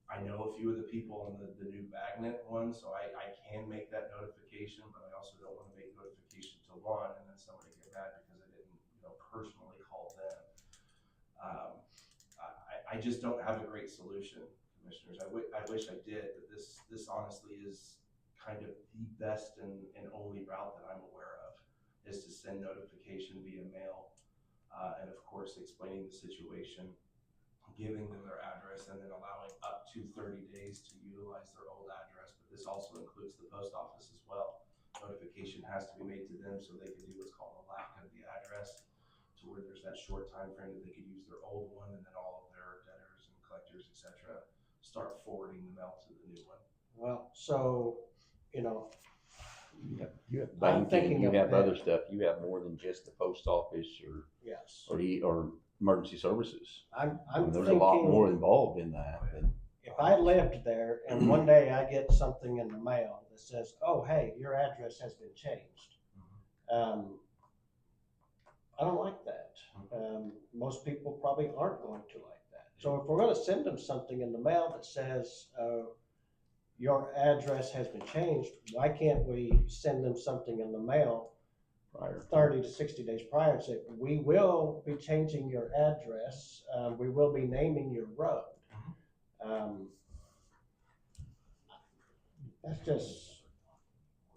Speaker 6: I know a few of the people on the new magnet one, so I can make that notification, but I also don't want to make notification to one and then somebody get mad because I didn't, personally call them. I just don't have a great solution, commissioners. I wish I did, but this honestly is kind of the best and only route that I'm aware of, is to send notification via mail, and of course explaining the situation, giving them their address, and then allowing up to 30 days to utilize their old address. But this also includes the post office as well. Notification has to be made to them so they can do what's called a lack of the address, to where there's that short time frame that they could use their old one, and then all of their debtors and collectors, etc., start forwarding the mail to the new one.
Speaker 5: Well, so,
Speaker 4: You have
Speaker 5: I'm
Speaker 4: banking,
Speaker 5: thinking
Speaker 4: you
Speaker 5: of
Speaker 4: have
Speaker 5: that.
Speaker 4: other stuff, you have more than just the post office
Speaker 5: Yes.
Speaker 4: or emergency services.
Speaker 5: I'm
Speaker 4: There's a lot more
Speaker 5: thinking,
Speaker 4: involved in that than,
Speaker 5: if I lived there and one day I get something in the mail that says, oh, hey, your address has been changed. I don't like that. Most people probably aren't going to like that. So if we're gonna send them something in the mail that says, your address has been changed, why can't we send them something in the mail
Speaker 4: prior.
Speaker 5: 30 to 60 days prior and say, we will be changing your address, we will be naming your road. That's just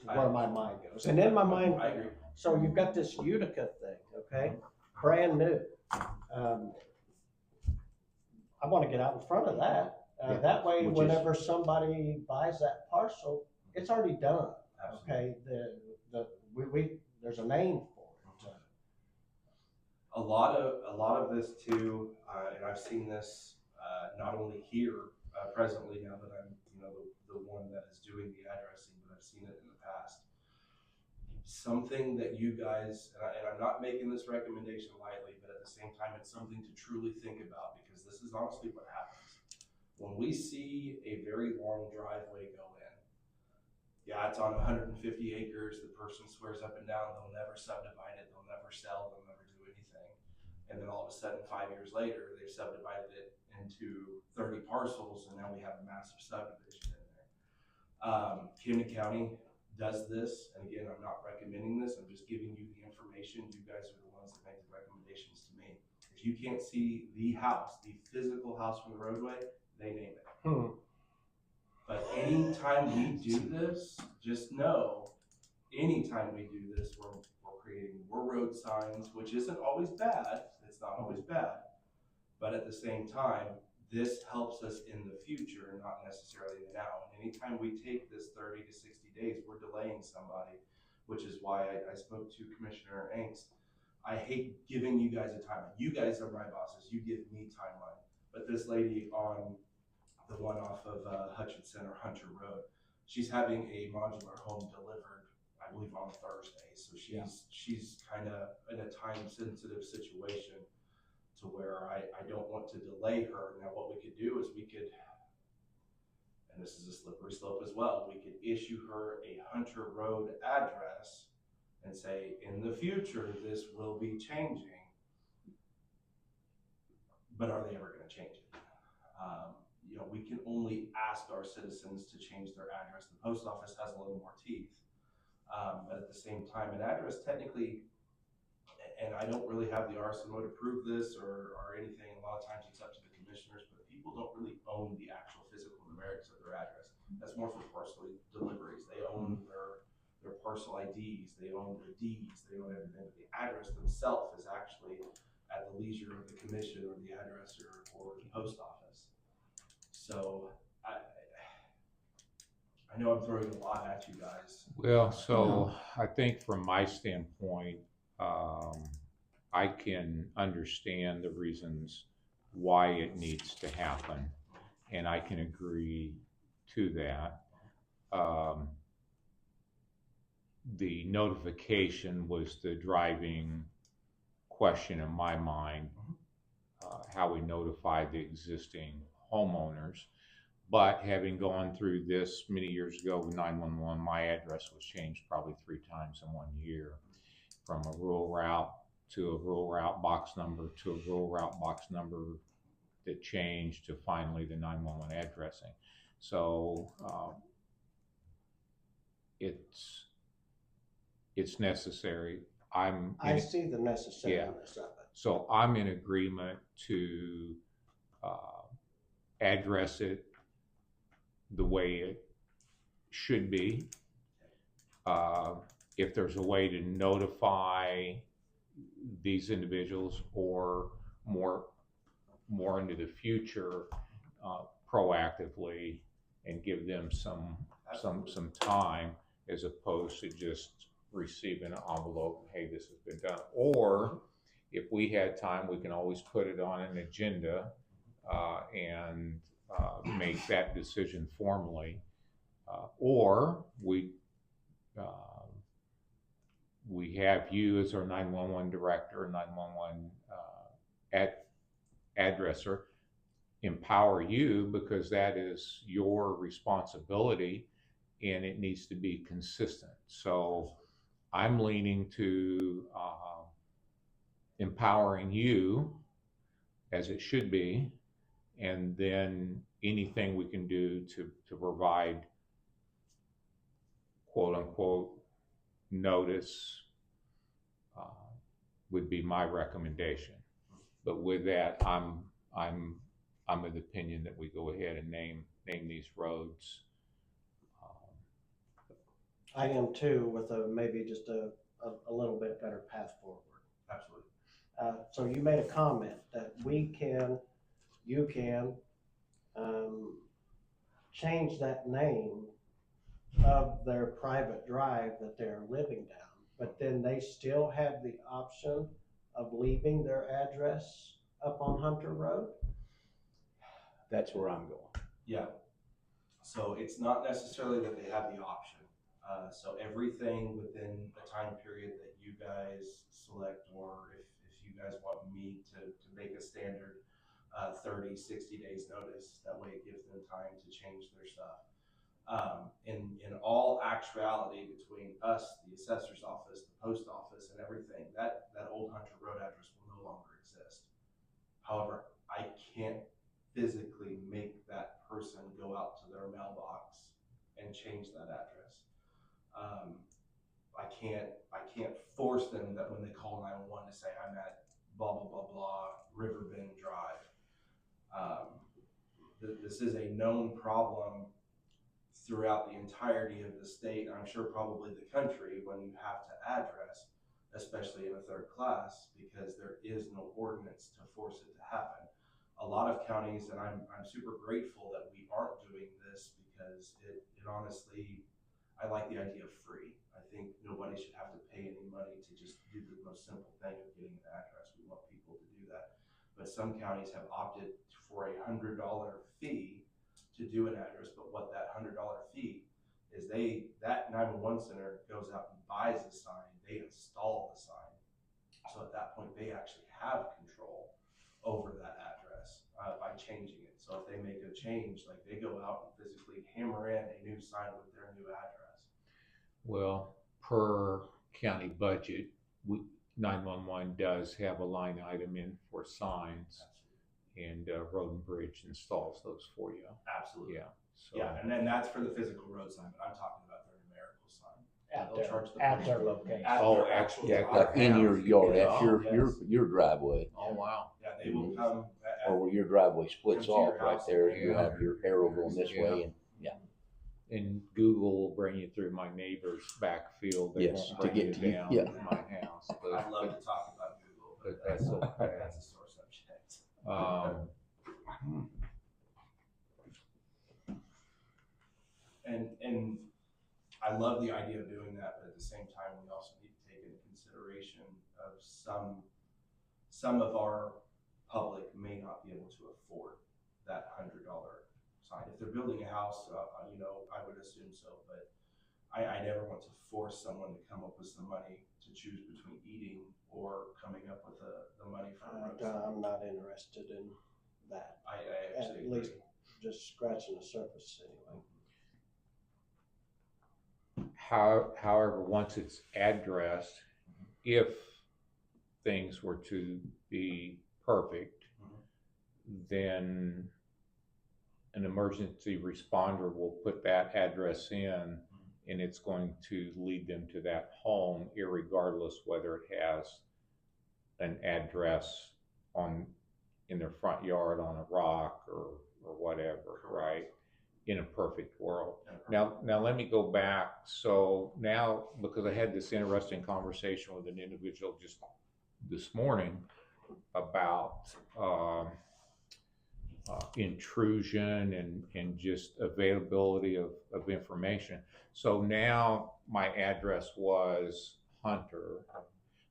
Speaker 5: where my mind goes. And in my mind,
Speaker 6: I agree.
Speaker 5: so you've got this Utica thing, okay, brand new. I want to get out in front of that. That way,
Speaker 4: Which is-
Speaker 5: whenever somebody buys that parcel, it's already done.
Speaker 6: Absolutely.
Speaker 5: Okay, there's a name for it.
Speaker 6: A lot of this too, and I've seen this not only here presently now that I'm the one that is doing the addressing, but I've seen it in the past. Something that you guys, and I'm not making this recommendation lightly, but at the same time, it's something to truly think about, because this is honestly what happens. When we see a very long driveway go in, yeah, it's on 150 acres, the person swears up and down they'll never subdivide it, they'll never sell, they'll never do anything. And then all of a sudden, 5 years later, they've subdivided it into 30 parcels, and now we have a massive subdivision in there. Camden County does this, and again, I'm not recommending this, I'm just giving you the information. You guys are the ones that make the recommendations to me. If you can't see the house, the physical house from the roadway, they name it. But anytime we do this, just know, anytime we do this, we're creating more road signs, which isn't always bad, it's not always bad, but at the same time, this helps us in the future, not necessarily now. And anytime we take this 30 to 60 days, we're delaying somebody, which is why I spoke to Commissioner Angst. I hate giving you guys a timeline. You guys are my bosses, you give me timeline. But this lady on the one off of Hutchinson or Hunter Road, she's having a modular home delivered, I believe, on Thursday. So she's kind of in a time sensitive situation to where I don't want to delay her. Now what we could do is we could, and this is a slippery slope as well, we could issue her a Hunter Road address and say, in the future, this will be changing, but are they ever going to change it? We can only ask our citizens to change their address. The post office has a little more teeth, but at the same time, an address technically, and I don't really have the RSMO to prove this or anything, a lot of times it's up to the commissioners, but people don't really own the actual physical numerics of their address. That's more for parcel deliveries. They own their parcel IDs, they own their deeds, they own everything, but the address themselves is actually at the leisure of the commission or the addresser or the post office. So I know I'm throwing a lot at you guys.
Speaker 1: Well, so I think from my standpoint, I can understand the reasons why it needs to happen, and I can agree to that. The notification was the driving question in my mind, how we notify the existing homeowners. But having gone through this many years ago with 911, my address was changed probably 3 times in 1 year, from a rural route to a rural route box number to a rural route box number that changed to finally the 911 addressing. So it's necessary.
Speaker 5: I see the necessariness of it.
Speaker 1: So I'm in agreement to address it the way it should be. If there's a way to notify these individuals or more into the future proactively and give them some time, as opposed to just receiving an envelope, hey, this has been done. Or if we had time, we can always put it on an agenda and make that decision formally. Or we we have you as our 911 director, 911 addresser, empower you because that is your responsibility and it needs to be consistent. So I'm leaning to empowering you as it should be, and then anything we can do to provide quote unquote notice would be my recommendation. But with that, I'm of the opinion that we go ahead and name these roads.
Speaker 5: I am too, with maybe just a little bit better path forward.
Speaker 6: Absolutely.
Speaker 5: So you made a comment that you can change that name of their private drive that they're living down, but then they still have the option of leaving their address up on Hunter Road?
Speaker 4: That's where I'm going.
Speaker 6: Yeah. So it's not necessarily that they have the option. So everything within a time period that you guys select, or if you guys want me to make a standard 30, 60 days notice, that way it gives them time to change their stuff. In all actuality, between us, the assessor's office, the post office, and everything, that old Hunter Road address will no longer exist. However, I can't physically make that person go out to their mailbox and change that address. I can't force them that when they call 911 to say I'm at blah blah blah blah Riverbend Drive. This is a known problem throughout the entirety of the state, I'm sure probably the country, when you have to address, especially in a third class, because there is no ordinance to force it to happen. A lot of counties, and I'm super grateful that we aren't doing this, because it honestly, I like the idea of free. I think nobody should have to pay any money to just do the most simple thing of getting an address. We want people to do that. But some counties have opted for a $100 fee to do an address, but what that $100 fee is, that 911 center goes out and buys the sign, they install the sign. So at that point, they actually have control over that address by changing it. So if they make a change, like they go out and physically hammer in a new sign with their new address.
Speaker 1: Well, per county budget, 911 does have a line item in for signs. And Road and Bridge installs those for you.
Speaker 6: Absolutely.
Speaker 1: Yeah. So.
Speaker 6: Yeah, and then that's for the physical road sign, but I'm talking about their numerical sign.
Speaker 5: At their location.
Speaker 1: Oh, actually, yeah,
Speaker 4: Like in your yard, that's
Speaker 6: Yes.
Speaker 4: your driveway,
Speaker 1: Oh, wow.
Speaker 6: Yeah, they will come.
Speaker 4: or where your driveway splits
Speaker 6: Come to your
Speaker 4: off right
Speaker 6: house.
Speaker 4: there, you
Speaker 1: Yeah.
Speaker 4: have your arrow going this
Speaker 1: Yeah.
Speaker 4: way, and
Speaker 1: And Google will bring you through my neighbor's backfield. They
Speaker 4: Yes,
Speaker 1: won't
Speaker 4: to
Speaker 1: bring
Speaker 4: get
Speaker 1: you
Speaker 4: to you,
Speaker 1: down
Speaker 4: yeah.
Speaker 1: to my house.
Speaker 6: I'd love to talk about Google,
Speaker 1: but that's okay.
Speaker 6: that's a sore subject. And I love the idea of doing that, but at the same time, we also need to take into consideration of some of our public may not be able to afford that $100 sign. If they're building a house, I would assume so, but I never want to force someone to come up with some money to choose between eating or coming up with the money for a road sign.
Speaker 5: I'm not interested in that.
Speaker 6: I actually
Speaker 5: At least
Speaker 6: agree.
Speaker 5: just scratching the surface anyway.
Speaker 1: However, once it's addressed, if things were to be perfect, then an emergency responder will put that address in, and it's going to lead them to that home, irregardless whether it has an address in their front yard on a rock or whatever, right? In a perfect world. Now let me go back. So now, because I had this interesting conversation with an individual just this morning about intrusion and just availability of information. So now my address was Hunter,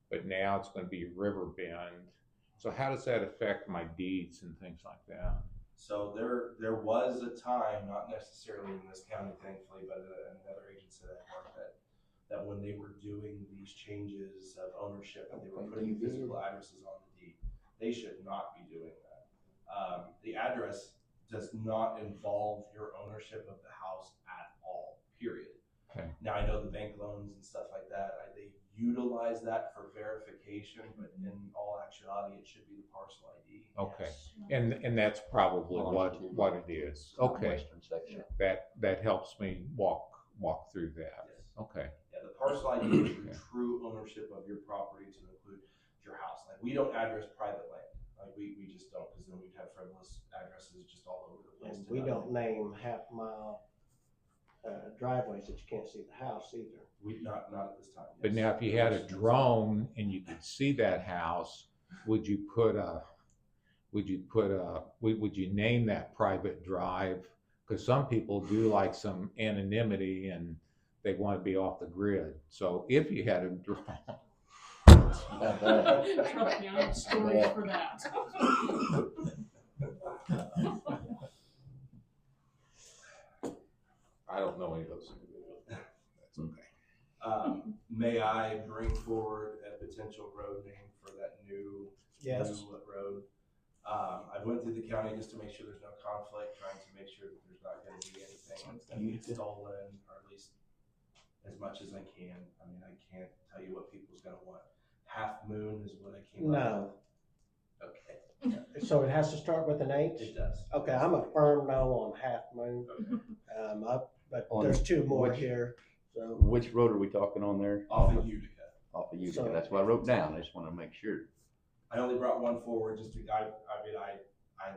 Speaker 1: but now it's going to be Riverbend. So how does that affect my deeds and things like that?
Speaker 6: So there was a time, not necessarily in this county, thankfully, but another agency that I worked at, that when they were doing these changes of ownership and they were putting physical addresses on the deed, they should not be doing that. The address does not involve your ownership of the house at all, period.
Speaker 1: Okay.
Speaker 6: Now, I know the bank loans and stuff like that, they utilize that for verification, but in all actuality, it should be the parcel ID.
Speaker 1: Okay.
Speaker 3: Yes.
Speaker 1: And that's probably what it is. Okay.
Speaker 4: Western section.
Speaker 1: That helps me walk through that.
Speaker 6: Yes.
Speaker 1: Okay.
Speaker 6: Yeah, the parcel ID is your true ownership of your property to include your house. Like, we don't address private land. Like, we just don't, because then we'd have frivolous addresses just all over the place.
Speaker 5: And we don't name half-mile driveways that you can't see the house either.
Speaker 6: We, not at this time.
Speaker 1: But
Speaker 6: yes.
Speaker 1: now, if you had a drone and you could see that house, would you name that private drive? Because some people do like some anonymity and they want to be off the grid. So if you had a drone,
Speaker 7: Trust me, I have stories for that.
Speaker 1: I don't know any of those individuals. That's okay.
Speaker 6: May I bring forward a potential road name for that new road? I went through the county just to make sure there's no conflict, trying to make sure that there's not going to be anything that's going to get stolen, or at least as much as I can. I mean, I can't tell you what people's going to want. Half Moon is what I came up
Speaker 5: No.
Speaker 6: with. Okay,
Speaker 5: So it has to start with an H?
Speaker 6: it does.
Speaker 5: Okay, I'm a firm no on Half Moon.
Speaker 6: Okay.
Speaker 5: But
Speaker 4: On
Speaker 5: there's two more
Speaker 4: which-
Speaker 5: here, so.
Speaker 4: Which road are we talking on there?
Speaker 6: Off of Utica.
Speaker 4: Off of Utica.
Speaker 5: So-
Speaker 4: That's what I wrote down. I just want to make sure.
Speaker 6: I only brought one forward just to guide. I mean, I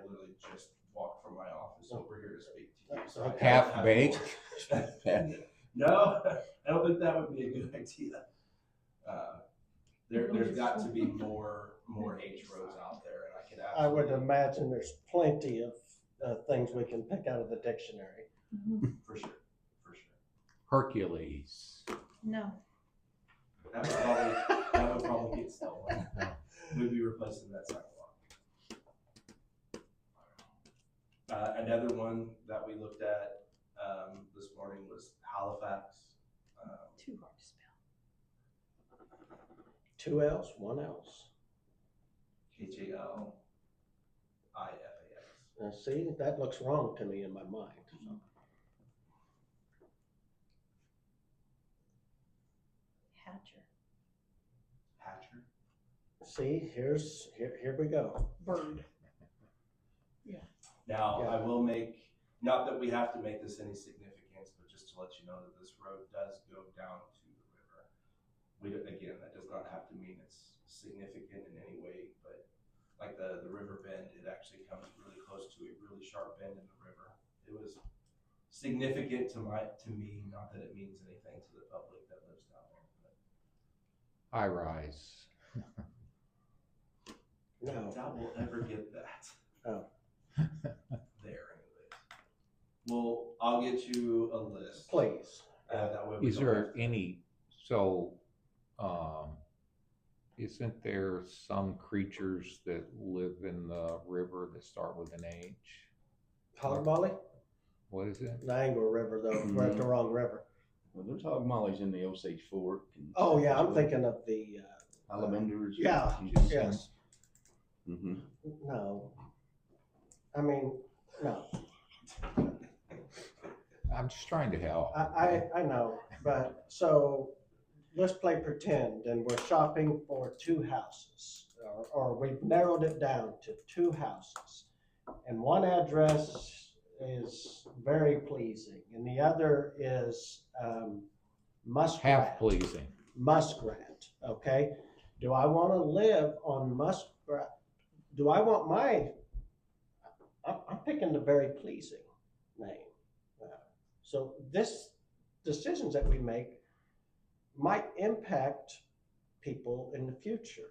Speaker 6: literally just walked from my office over here to speak to you. So I
Speaker 5: Okay.
Speaker 1: Half baked?
Speaker 6: No, I don't think that would be a good idea. There's got to be more H roads out there, and I can
Speaker 5: I would
Speaker 6: absolutely,
Speaker 5: imagine there's plenty of things we can pick out of the dictionary.
Speaker 6: for sure.
Speaker 1: Hercules.
Speaker 3: No.
Speaker 6: That would probably get stolen. We'd be replacing that sidewalk. Another one that we looked at this morning was Halifax.
Speaker 3: Too hard to spell.
Speaker 5: 2 L's, 1 L's.
Speaker 6: Halifax.
Speaker 5: See, that looks wrong to me in my mind. So.
Speaker 6: Hatcher.
Speaker 5: See, here we go.
Speaker 7: Bird.
Speaker 6: Now,
Speaker 5: Yeah.
Speaker 6: I will make, not that we have to make this any significance, but just to let you know that this road does go down to the river. Again, that does not have to mean it's significant in any way, but like the river bend, it actually comes really close to a really sharp bend in the river. It was significant to me, not that it means anything to the public that lives down there.
Speaker 1: High rise.
Speaker 6: But
Speaker 5: No.
Speaker 6: I doubt we'll ever get that.
Speaker 5: Oh.
Speaker 6: There, anyways. Well, I'll get you a list.
Speaker 5: Please.
Speaker 6: That way we
Speaker 1: Is
Speaker 6: don't
Speaker 1: there
Speaker 6: have to-
Speaker 1: any, isn't there some creatures that live in the river that start with an H?
Speaker 5: Hog Molly?
Speaker 1: What is it?
Speaker 5: Niagara River, though. We're at the wrong river.
Speaker 4: Well, there's hog mollies in the Osage Fork. And
Speaker 5: Oh, yeah, I'm thinking of the,
Speaker 4: Salamanders.
Speaker 5: yeah, yes.
Speaker 4: Mm-hmm.
Speaker 5: No. I mean, no.
Speaker 1: I'm just trying to help.
Speaker 5: I know, but so let's play pretend and we're shopping for 2 houses, or we've narrowed it down to 2 houses. And one address is very pleasing and the other is Muskrat.
Speaker 1: Half pleasing.
Speaker 5: Muskrat, okay? Do I want to live on Muskrat? Do I want I'm picking the very pleasing name. So this decisions that we make might impact people in the future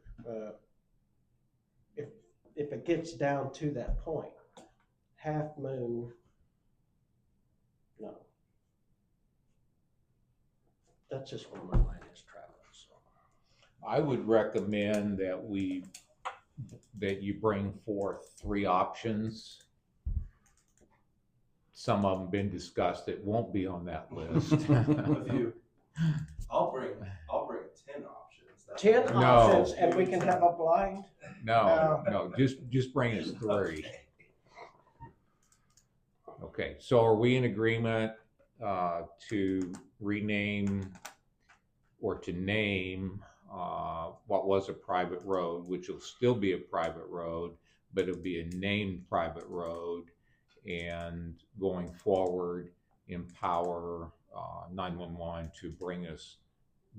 Speaker 5: if it gets down to that point. Half Moon, no. That's just where my mind is traveling. So.
Speaker 1: I would recommend that you bring forth 3 options. Some of them been discussed. It won't be on that list.
Speaker 6: A few. I'll bring 10 options. That's
Speaker 5: 10
Speaker 6: fine.
Speaker 1: No.
Speaker 5: options, and we can have a blind?
Speaker 1: No, just bring us 3. Okay, so are we in agreement to rename or to name what was a private road, which will still be a private road, but it'll be a named private road, and going forward, empower 911 to bring us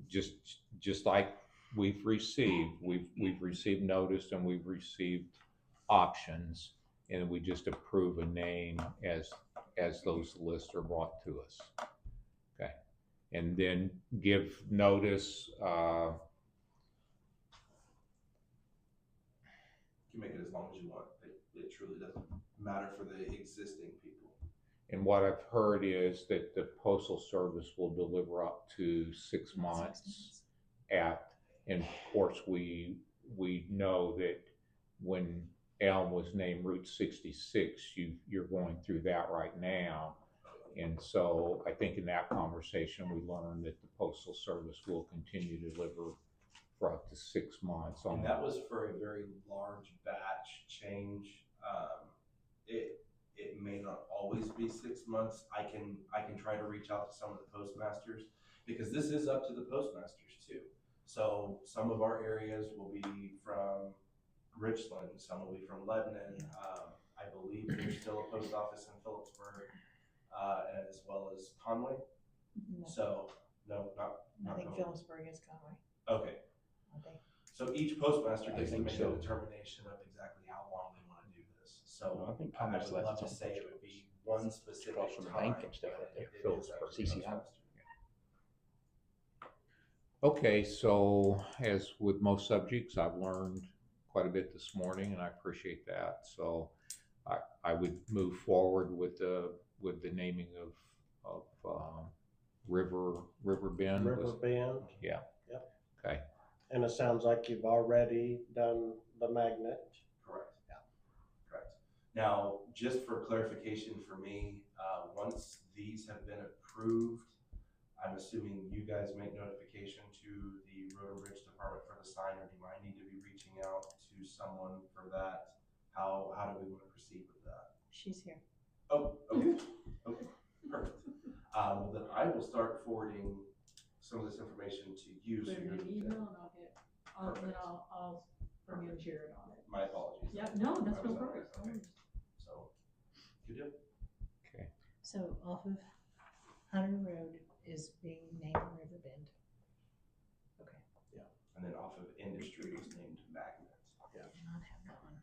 Speaker 1: just like we've received notice and we've received options, and we just approve a name as those lists are brought to us. Okay, and then give notice.
Speaker 6: You can make it as long as you want. It truly doesn't matter for the existing people.
Speaker 1: And what I've heard is that the Postal Service will deliver up to 6 months at, and of course we know that when Elm was named Route 66, you're going through that right now. And so I think in that conversation, we learned that the Postal Service will continue to deliver for up to 6 months.
Speaker 6: And that was for a very large batch change. It may not always be 6 months. I can try to reach out to some of the postmasters, because this is up to the postmasters too. So some of our areas will be from Richland, some will be from Lebanon. I believe there's still a post office in Phillipsburg, as well as Conway.
Speaker 3: No,
Speaker 6: So no, not
Speaker 3: I think
Speaker 6: Conway.
Speaker 3: Phillipsburg is Conway.
Speaker 6: Okay.
Speaker 3: I think.
Speaker 6: So each postmaster
Speaker 4: I
Speaker 6: gets to
Speaker 4: think
Speaker 6: make
Speaker 4: so.
Speaker 6: a determination of exactly how long they want to do this. So
Speaker 4: I think
Speaker 6: I
Speaker 4: Conway's
Speaker 6: would love
Speaker 4: less
Speaker 6: to
Speaker 4: than
Speaker 6: say it would be one specific
Speaker 4: across from the
Speaker 6: time.
Speaker 4: bank and stuff
Speaker 6: but
Speaker 4: right there.
Speaker 6: it is up to the
Speaker 4: CCI.
Speaker 6: postmaster.
Speaker 1: Okay, so as with most subjects, I've learned quite a bit this morning, and I appreciate that. So I would move forward with the naming of River Bend.
Speaker 5: River Bend?
Speaker 1: Yeah.
Speaker 5: Yep.
Speaker 1: Okay.
Speaker 5: And it sounds like you've already done the magnet.
Speaker 6: Correct. Yeah. Correct. Now, just for clarification for me, once these have been approved, I'm assuming you guys make notification to the Road and Bridge Department for the sign, or do I need to be reaching out to someone for that? How do we want to proceed with that?
Speaker 3: She's here.
Speaker 6: Oh, okay. Okay, perfect. Well, then I will start forwarding some of this information to you.
Speaker 7: Put
Speaker 6: So
Speaker 7: it
Speaker 6: you're,
Speaker 7: in an email and I'll
Speaker 6: Perfect.
Speaker 7: bring you and Jared on it.
Speaker 6: my apologies.
Speaker 7: Yeah, no, that's
Speaker 6: I
Speaker 7: no
Speaker 6: was not
Speaker 7: problem.
Speaker 6: aware. Okay. So, good deal.
Speaker 1: Okay.
Speaker 3: So off of Hunter Road is being named River Bend. Okay.
Speaker 6: And then off of Industry was named Magnet.
Speaker 3: I do not have that one.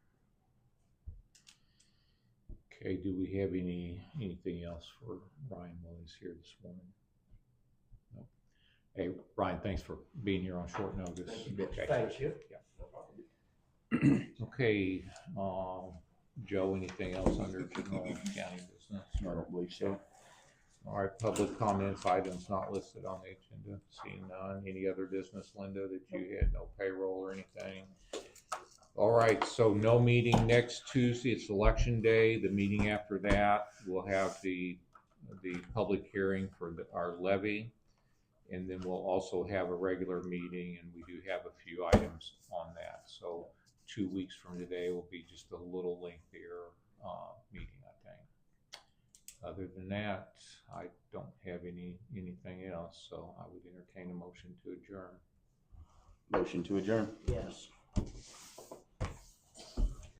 Speaker 1: Okay. Do we have anything else for Ryan while he's here this morning? No. Hey, Ryan, thanks for being here on short notice.
Speaker 6: Thank you.
Speaker 1: Okay.
Speaker 5: Thank you.
Speaker 6: No problem.
Speaker 1: Okay, Joe, anything else under general county business?
Speaker 4: I don't believe so.
Speaker 1: All right, public comments, items not listed on the agenda, seeing none. Any other business, Linda, that you had, no payroll or anything? All right, so no meeting next Tuesday, it's election day. The meeting after that, we'll have the public hearing for our levy. And then we'll also have a regular meeting, and we do have a few items on that. So 2 weeks from today will be just a little lengthier meeting, I think. Other than that, I don't have anything else, so I would entertain a motion to adjourn.
Speaker 4: Motion to adjourn.
Speaker 5: Yes.